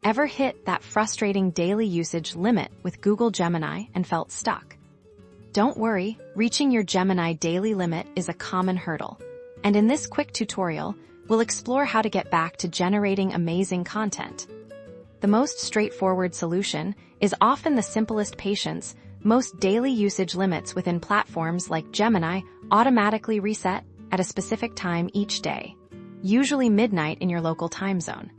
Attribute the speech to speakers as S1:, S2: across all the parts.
S1: Ever hit that frustrating daily usage limit with Google Gemini and felt stuck? Don't worry, reaching your Gemini daily limit is a common hurdle. And in this quick tutorial, we'll explore how to get back to generating amazing content. The most straightforward solution is often the simplest patience. Most daily usage limits within platforms like Gemini automatically reset at a specific time each day, usually midnight in your local time zone.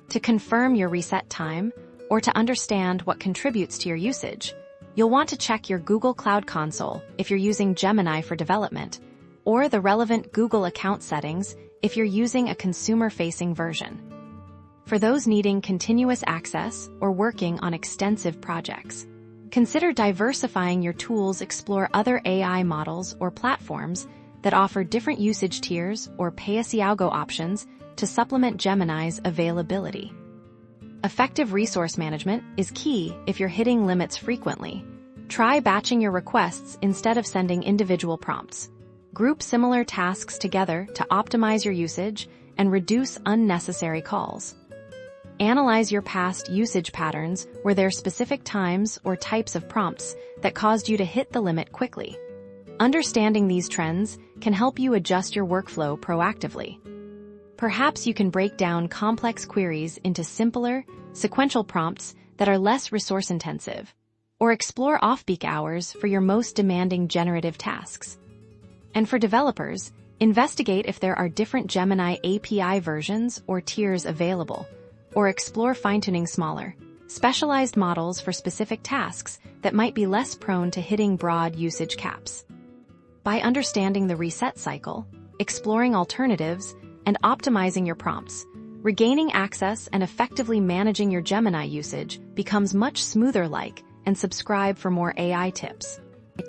S1: To confirm your reset time, or to understand what contributes to your usage, you'll want to check your Google Cloud Console if you're using Gemini for development, or the relevant Google account settings if you're using a consumer-facing version. For those needing continuous access or working on extensive projects, consider diversifying your tools. Explore other AI models or platforms that offer different usage tiers or pay-as-you-go options to supplement Gemini's availability. Effective resource management is key if you're hitting limits frequently. Try batching your requests instead of sending individual prompts. Group similar tasks together to optimize your usage and reduce unnecessary calls. Analyze your past usage patterns where there are specific times or types of prompts that caused you to hit the limit quickly. Understanding these trends can help you adjust your workflow proactively. Perhaps you can break down complex queries into simpler, sequential prompts that are less resource-intensive, or explore off-peak hours for your most demanding generative tasks. And for developers, investigate if there are different Gemini API versions or tiers available, or explore fine-tuning smaller, specialized models for specific tasks that might be less prone to hitting broad usage caps. By understanding the reset cycle, exploring alternatives, and optimizing your prompts, regaining access and effectively managing your Gemini usage becomes much smoother. Like and subscribe for more AI tips.